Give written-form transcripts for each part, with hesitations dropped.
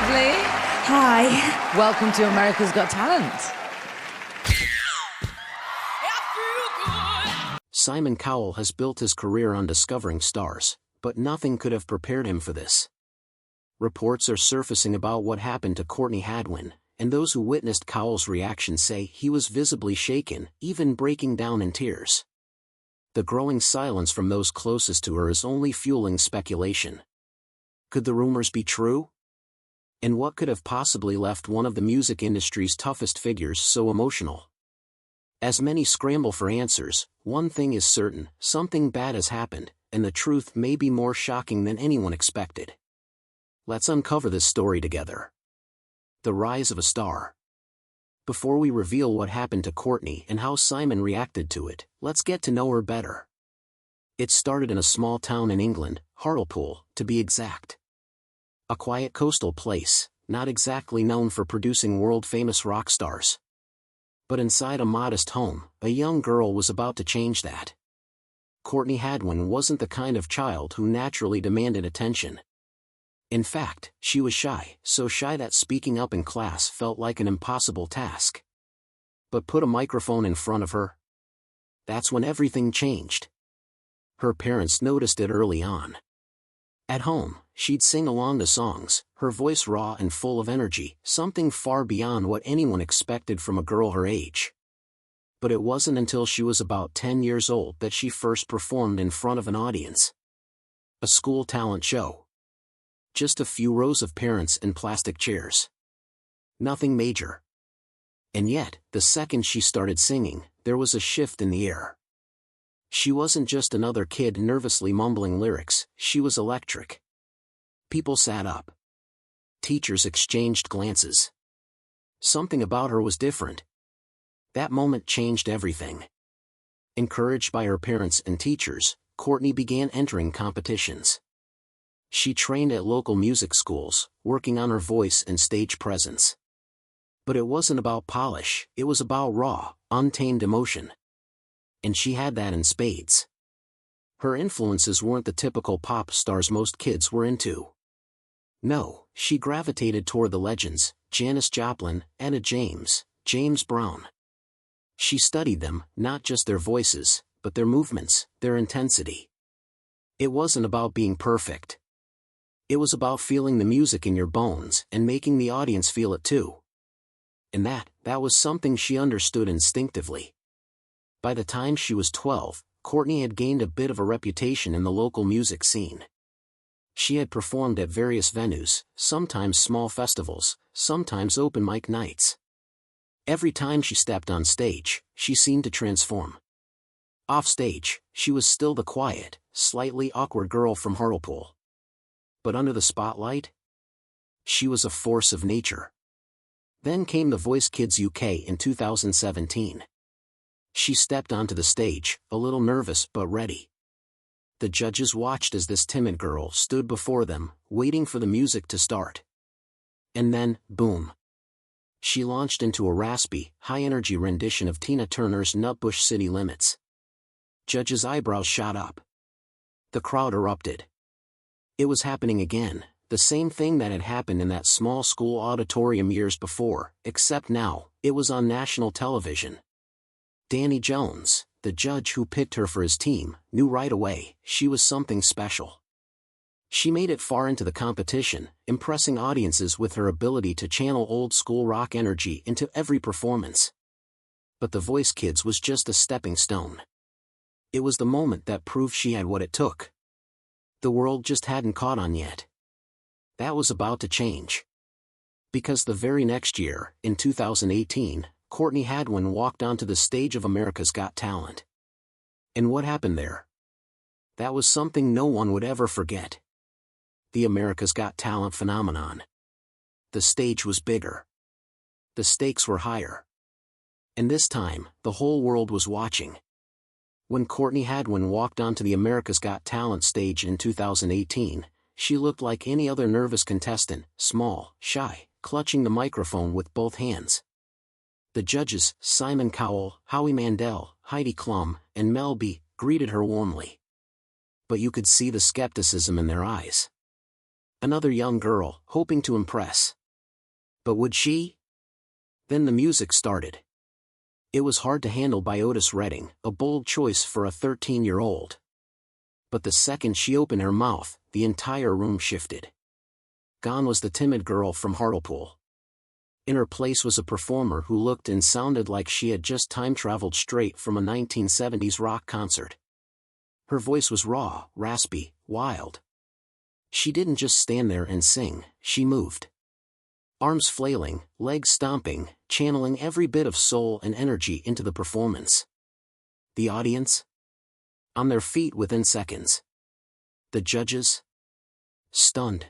lovely. Hi. Welcome to America's Got Talent. Simon Cowell has built his career on discovering stars, but nothing could have prepared him for this. Reports are surfacing about what happened to Courtney Hadwin, and those who witnessed Cowell's reaction say he was visibly shaken, even breaking down in tears. The growing silence from those closest to her is only fueling speculation. Could the rumors be true? And what could have possibly left one of the music industry's toughest figures so emotional? As many scramble for answers, one thing is certain: something bad has happened, and the truth may be more shocking than anyone expected. Let's uncover this story together. The rise of a star. Before we reveal what happened to Courtney and how Simon reacted to it, let's get to know her better. It started in a small town in England, Hartlepool, to be exact. A quiet coastal place, not exactly known for producing world-famous rock stars. But inside a modest home, a young girl was about to change that. Courtney Hadwin wasn't the kind of child who naturally demanded attention. In fact, she was shy, so shy that speaking up in class felt like an impossible task. But put a microphone in front of her. That's when everything changed. Her parents noticed it early on. At home, she'd sing along to songs, her voice raw and full of energy, something far beyond what anyone expected from a girl her age. But it wasn't until she was about 10 years old that she first performed in front of an audience. A school talent show. Just a few rows of parents and plastic chairs. Nothing major. And yet, the second she started singing, there was a shift in the air. She wasn't just another kid nervously mumbling lyrics, she was electric. People sat up. Teachers exchanged glances. Something about her was different. That moment changed everything. Encouraged by her parents and teachers, Courtney began entering competitions. She trained at local music schools, working on her voice and stage presence. But it wasn't about polish, it was about raw, untamed emotion. And she had that in spades. Her influences weren't the typical pop stars most kids were into. No, she gravitated toward the legends: Janis Joplin, Etta James, James Brown. She studied them, not just their voices, but their movements, their intensity. It wasn't about being perfect. It was about feeling the music in your bones and making the audience feel it too. And that was something she understood instinctively. By the time she was 12, Courtney had gained a bit of a reputation in the local music scene. She had performed at various venues, sometimes small festivals, sometimes open mic nights. Every time she stepped on stage, she seemed to transform. Off stage, she was still the quiet, slightly awkward girl from Hartlepool. But under the spotlight, she was a force of nature. Then came The Voice Kids UK in 2017. She stepped onto the stage, a little nervous but ready. The judges watched as this timid girl stood before them, waiting for the music to start. And then, boom. She launched into a raspy, high-energy rendition of Tina Turner's Nutbush City Limits. Judges' eyebrows shot up. The crowd erupted. It was happening again, the same thing that had happened in that small school auditorium years before, except now, it was on national television. Danny Jones, the judge who picked her for his team, knew right away she was something special. She made it far into the competition, impressing audiences with her ability to channel old-school rock energy into every performance. But The Voice Kids was just a stepping stone. It was the moment that proved she had what it took. The world just hadn't caught on yet. That was about to change. Because the very next year, in 2018, Courtney Hadwin walked onto the stage of America's Got Talent. And what happened there? That was something no one would ever forget. The America's Got Talent phenomenon. The stage was bigger. The stakes were higher. And this time, the whole world was watching. When Courtney Hadwin walked onto the America's Got Talent stage in 2018, she looked like any other nervous contestant, small, shy, clutching the microphone with both hands. The judges, Simon Cowell, Howie Mandel, Heidi Klum, and Mel B, greeted her warmly. But you could see the skepticism in their eyes. Another young girl, hoping to impress. But would she? Then the music started. It was hard to handle by Otis Redding, a bold choice for a 13-year-old. But the second she opened her mouth, the entire room shifted. Gone was the timid girl from Hartlepool. In her place was a performer who looked and sounded like she had just time-traveled straight from a 1970s rock concert. Her voice was raw, raspy, wild. She didn't just stand there and sing, she moved. Arms flailing, legs stomping, channeling every bit of soul and energy into the performance. The audience? On their feet within seconds. The judges? Stunned.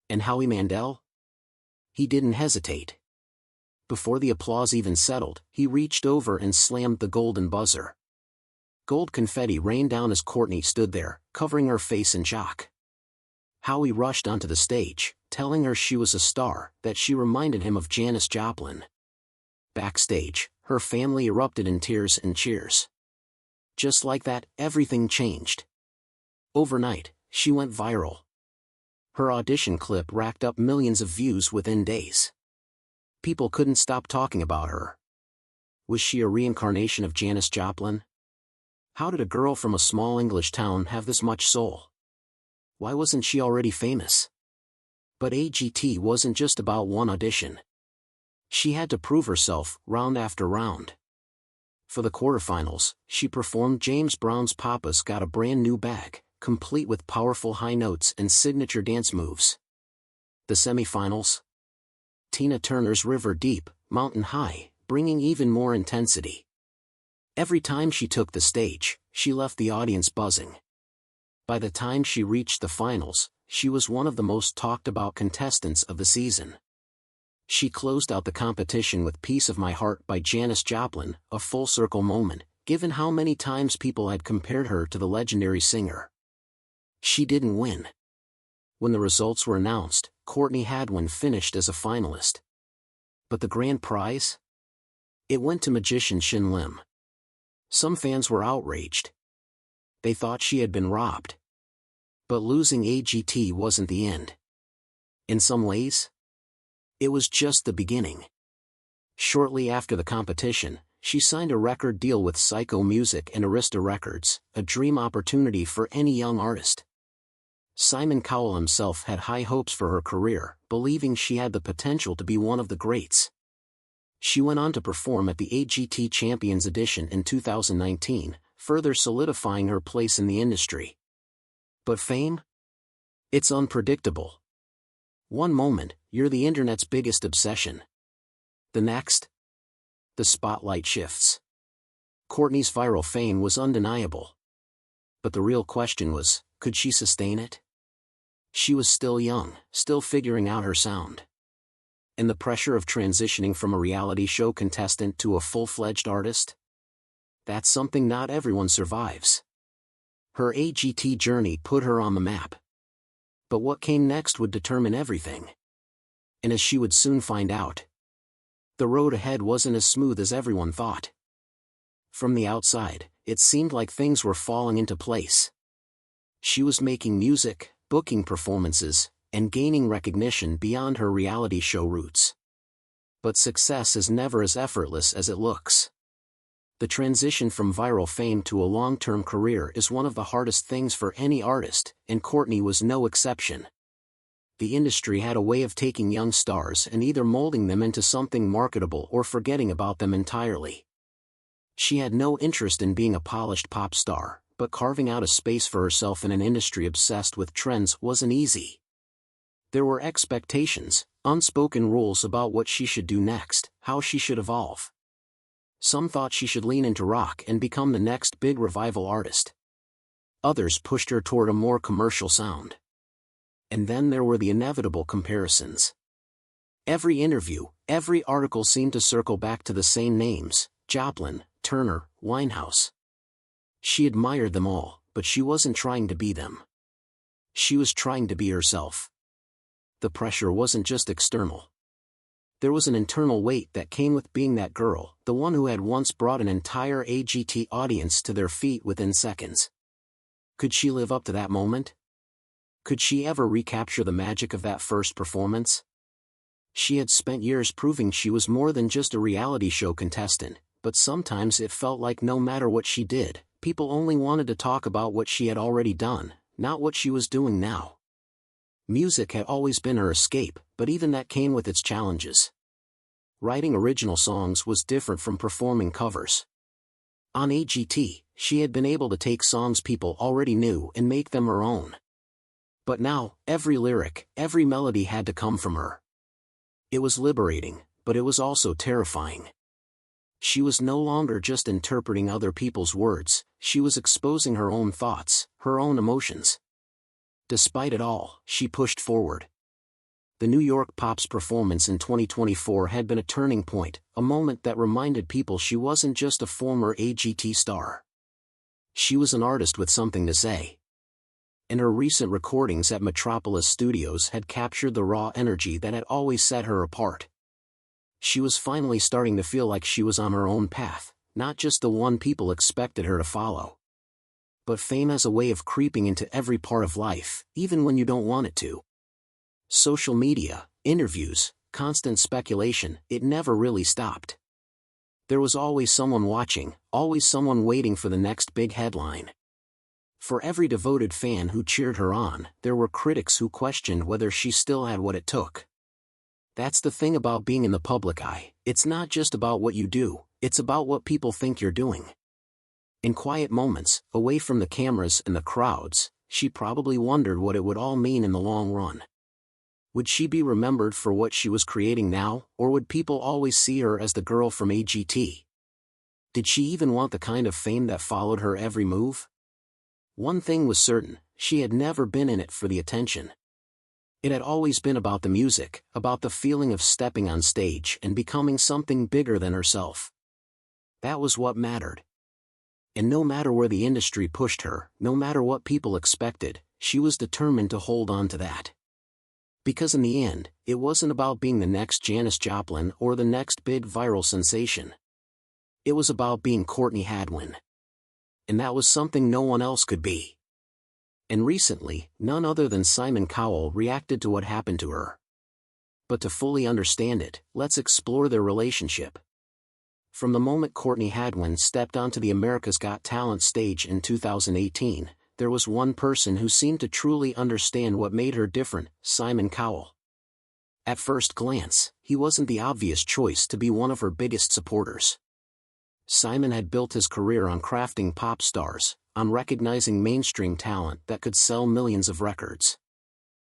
And Howie Mandel? He didn't hesitate. Before the applause even settled, he reached over and slammed the golden buzzer. Gold confetti rained down as Courtney stood there, covering her face in shock. Howie rushed onto the stage, telling her she was a star, that she reminded him of Janis Joplin. Backstage, her family erupted in tears and cheers. Just like that, everything changed. Overnight, she went viral. Her audition clip racked up millions of views within days. People couldn't stop talking about her. Was she a reincarnation of Janis Joplin? How did a girl from a small English town have this much soul? Why wasn't she already famous? But AGT wasn't just about one audition. She had to prove herself, round after round. For the quarterfinals, she performed James Brown's Papa's Got a Brand New Bag, complete with powerful high notes and signature dance moves. The semifinals? Tina Turner's River Deep, Mountain High, bringing even more intensity. Every time she took the stage, she left the audience buzzing. By the time she reached the finals, she was one of the most talked about contestants of the season. She closed out the competition with Piece of My Heart by Janis Joplin, a full-circle moment, given how many times people had compared her to the legendary singer. She didn't win. When the results were announced, Courtney Hadwin finished as a finalist. But the grand prize? It went to magician Shin Lim. Some fans were outraged. They thought she had been robbed. But losing AGT wasn't the end. In some ways, it was just the beginning. Shortly after the competition, she signed a record deal with Psycho Music and Arista Records, a dream opportunity for any young artist. Simon Cowell himself had high hopes for her career, believing she had the potential to be one of the greats. She went on to perform at the AGT Champions Edition in 2019, further solidifying her place in the industry. But fame? It's unpredictable. One moment, you're the internet's biggest obsession. The next? The spotlight shifts. Courtney's viral fame was undeniable. But the real question was, could she sustain it? She was still young, still figuring out her sound. And the pressure of transitioning from a reality show contestant to a full-fledged artist? That's something not everyone survives. Her AGT journey put her on the map. But what came next would determine everything. And as she would soon find out, the road ahead wasn't as smooth as everyone thought. From the outside, it seemed like things were falling into place. She was making music, booking performances, and gaining recognition beyond her reality show roots. But success is never as effortless as it looks. The transition from viral fame to a long-term career is one of the hardest things for any artist, and Courtney was no exception. The industry had a way of taking young stars and either molding them into something marketable or forgetting about them entirely. She had no interest in being a polished pop star, but carving out a space for herself in an industry obsessed with trends wasn't easy. There were expectations, unspoken rules about what she should do next, how she should evolve. Some thought she should lean into rock and become the next big revival artist. Others pushed her toward a more commercial sound. And then there were the inevitable comparisons. Every interview, every article seemed to circle back to the same names: Joplin, Turner, Winehouse. She admired them all, but she wasn't trying to be them. She was trying to be herself. The pressure wasn't just external. There was an internal weight that came with being that girl, the one who had once brought an entire AGT audience to their feet within seconds. Could she live up to that moment? Could she ever recapture the magic of that first performance? She had spent years proving she was more than just a reality show contestant, but sometimes it felt like no matter what she did, people only wanted to talk about what she had already done, not what she was doing now. Music had always been her escape, but even that came with its challenges. Writing original songs was different from performing covers. On AGT, she had been able to take songs people already knew and make them her own. But now, every lyric, every melody had to come from her. It was liberating, but it was also terrifying. She was no longer just interpreting other people's words, she was exposing her own thoughts, her own emotions. Despite it all, she pushed forward. The New York Pop's performance in 2024 had been a turning point, a moment that reminded people she wasn't just a former AGT star. She was an artist with something to say. And her recent recordings at Metropolis Studios had captured the raw energy that had always set her apart. She was finally starting to feel like she was on her own path, not just the one people expected her to follow. But fame has a way of creeping into every part of life, even when you don't want it to. Social media, interviews, constant speculation, it never really stopped. There was always someone watching, always someone waiting for the next big headline. For every devoted fan who cheered her on, there were critics who questioned whether she still had what it took. That's the thing about being in the public eye, it's not just about what you do, it's about what people think you're doing. In quiet moments, away from the cameras and the crowds, she probably wondered what it would all mean in the long run. Would she be remembered for what she was creating now, or would people always see her as the girl from AGT? Did she even want the kind of fame that followed her every move? One thing was certain, she had never been in it for the attention. It had always been about the music, about the feeling of stepping on stage and becoming something bigger than herself. That was what mattered. And no matter where the industry pushed her, no matter what people expected, she was determined to hold on to that. Because in the end, it wasn't about being the next Janis Joplin or the next big viral sensation. It was about being Courtney Hadwin. And that was something no one else could be. And recently, none other than Simon Cowell reacted to what happened to her. But to fully understand it, let's explore their relationship. From the moment Courtney Hadwin stepped onto the America's Got Talent stage in 2018, there was one person who seemed to truly understand what made her different, Simon Cowell. At first glance, he wasn't the obvious choice to be one of her biggest supporters. Simon had built his career on crafting pop stars, on recognizing mainstream talent that could sell millions of records.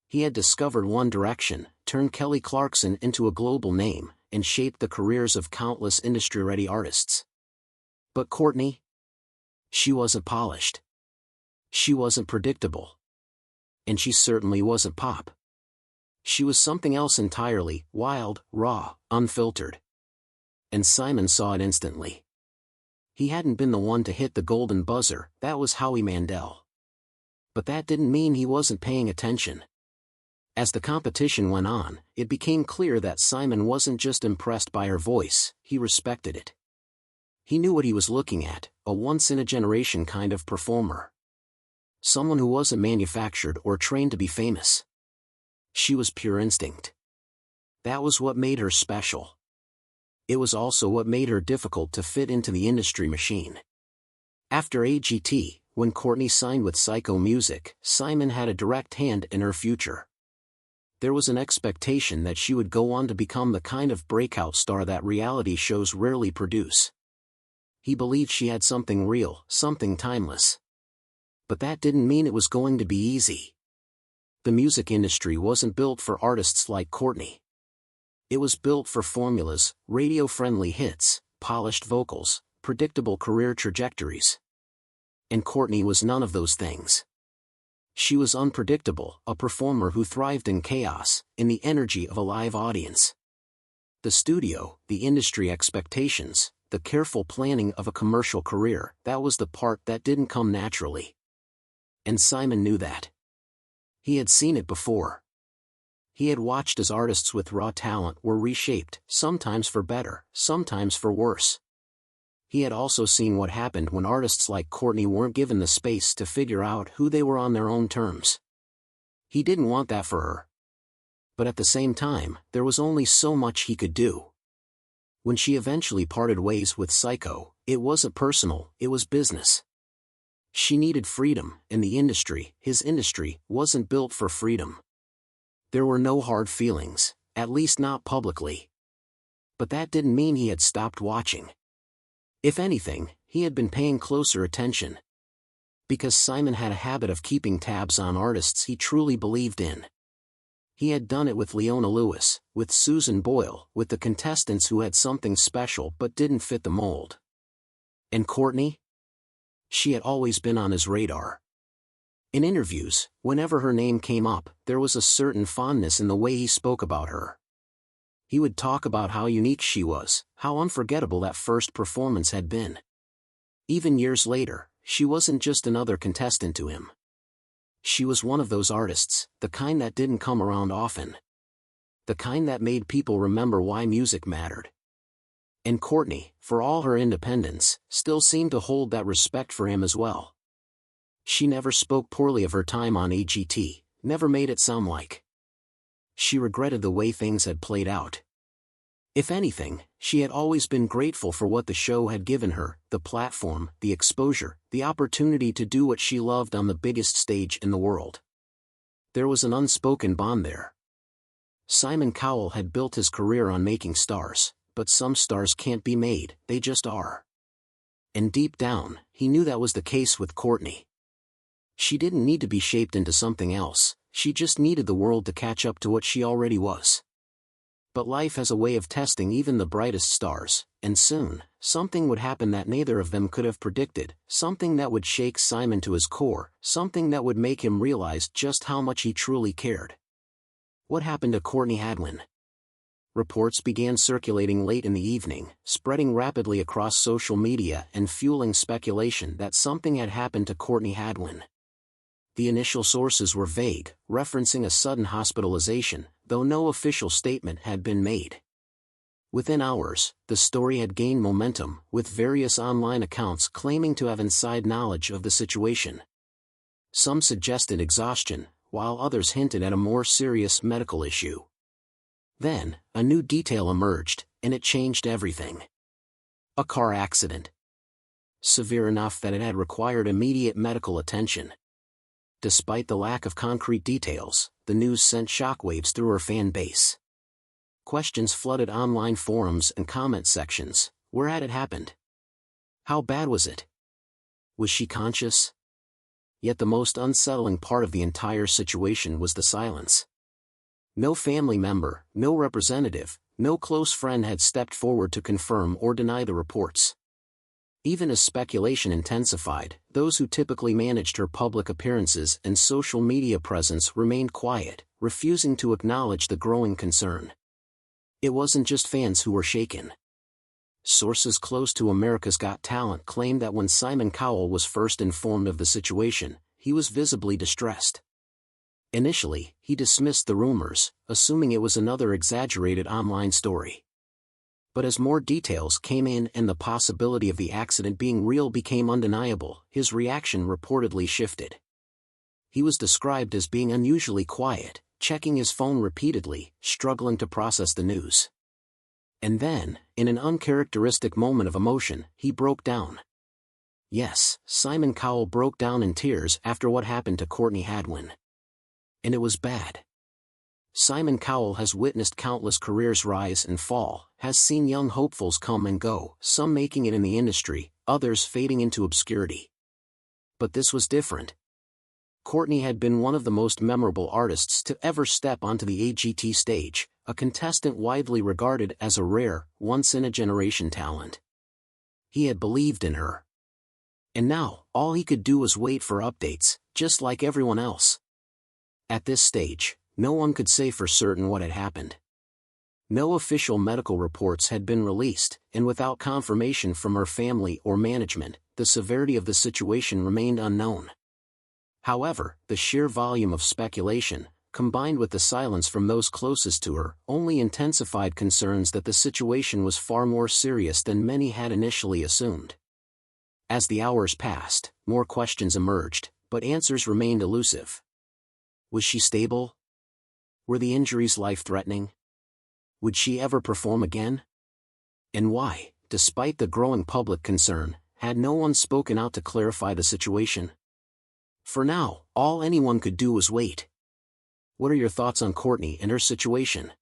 He had discovered One Direction, turned Kelly Clarkson into a global name, and shaped the careers of countless industry-ready artists. But Courtney? She wasn't polished. She wasn't predictable. And she certainly wasn't pop. She was something else entirely, wild, raw, unfiltered. And Simon saw it instantly. He hadn't been the one to hit the golden buzzer, that was Howie Mandel. But that didn't mean he wasn't paying attention. As the competition went on, it became clear that Simon wasn't just impressed by her voice, he respected it. He knew what he was looking at, a once-in-a-generation kind of performer. Someone who wasn't manufactured or trained to be famous. She was pure instinct. That was what made her special. It was also what made her difficult to fit into the industry machine. After AGT, when Courtney signed with Psycho Music, Simon had a direct hand in her future. There was an expectation that she would go on to become the kind of breakout star that reality shows rarely produce. He believed she had something real, something timeless. But that didn't mean it was going to be easy. The music industry wasn't built for artists like Courtney. It was built for formulas, radio-friendly hits, polished vocals, predictable career trajectories. And Courtney was none of those things. She was unpredictable, a performer who thrived in chaos, in the energy of a live audience. The studio, the industry expectations, the careful planning of a commercial career, that was the part that didn't come naturally. And Simon knew that. He had seen it before. He had watched as artists with raw talent were reshaped, sometimes for better, sometimes for worse. He had also seen what happened when artists like Courtney weren't given the space to figure out who they were on their own terms. He didn't want that for her. but at the same time, there was only so much he could do. When she eventually parted ways with Psycho, it wasn't personal, it was business. She needed freedom, and the industry, his industry, wasn't built for freedom. There were no hard feelings, at least not publicly. But that didn't mean he had stopped watching. If anything, he had been paying closer attention. Because Simon had a habit of keeping tabs on artists he truly believed in. He had done it with Leona Lewis, with Susan Boyle, with the contestants who had something special but didn't fit the mold. And Courtney? She had always been on his radar. In interviews, whenever her name came up, there was a certain fondness in the way he spoke about her. He would talk about how unique she was, how unforgettable that first performance had been. Even years later, she wasn't just another contestant to him. She was one of those artists, the kind that didn't come around often. The kind that made people remember why music mattered. And Courtney, for all her independence, still seemed to hold that respect for him as well. She never spoke poorly of her time on AGT, never made it sound like she regretted the way things had played out. If anything, she had always been grateful for what the show had given her, the platform, the exposure, the opportunity to do what she loved on the biggest stage in the world. There was an unspoken bond there. Simon Cowell had built his career on making stars, but some stars can't be made, they just are. And deep down, he knew that was the case with Courtney. She didn't need to be shaped into something else, she just needed the world to catch up to what she already was. But life has a way of testing even the brightest stars, and soon, something would happen that neither of them could have predicted, something that would shake Simon to his core, something that would make him realize just how much he truly cared. What happened to Courtney Hadwin? Reports began circulating late in the evening, spreading rapidly across social media and fueling speculation that something had happened to Courtney Hadwin. The initial sources were vague, referencing a sudden hospitalization, though no official statement had been made. Within hours, the story had gained momentum, with various online accounts claiming to have inside knowledge of the situation. Some suggested exhaustion, while others hinted at a more serious medical issue. Then, a new detail emerged, and it changed everything. A car accident. Severe enough that it had required immediate medical attention. Despite the lack of concrete details, the news sent shockwaves through her fan base. Questions flooded online forums and comment sections. Where had it happened? How bad was it? Was she conscious? Yet the most unsettling part of the entire situation was the silence. No family member, no representative, no close friend had stepped forward to confirm or deny the reports. Even as speculation intensified, those who typically managed her public appearances and social media presence remained quiet, refusing to acknowledge the growing concern. It wasn't just fans who were shaken. Sources close to America's Got Talent claimed that when Simon Cowell was first informed of the situation, he was visibly distressed. Initially, he dismissed the rumors, assuming it was another exaggerated online story. But as more details came in and the possibility of the accident being real became undeniable, his reaction reportedly shifted. He was described as being unusually quiet, checking his phone repeatedly, struggling to process the news. And then, in an uncharacteristic moment of emotion, he broke down. Yes, Simon Cowell broke down in tears after what happened to Courtney Hadwin. And it was bad. Simon Cowell has witnessed countless careers rise and fall, has seen young hopefuls come and go, some making it in the industry, others fading into obscurity. But this was different. Courtney had been one of the most memorable artists to ever step onto the AGT stage, a contestant widely regarded as a rare, once-in-a-generation talent. He had believed in her. And now, all he could do was wait for updates, just like everyone else. At this stage, no one could say for certain what had happened. No official medical reports had been released, and without confirmation from her family or management, the severity of the situation remained unknown. However, the sheer volume of speculation, combined with the silence from those closest to her, only intensified concerns that the situation was far more serious than many had initially assumed. As the hours passed, more questions emerged, but answers remained elusive. Was she stable? Were the injuries life-threatening? Would she ever perform again? And why, despite the growing public concern, had no one spoken out to clarify the situation? For now, all anyone could do was wait. What are your thoughts on Courtney and her situation?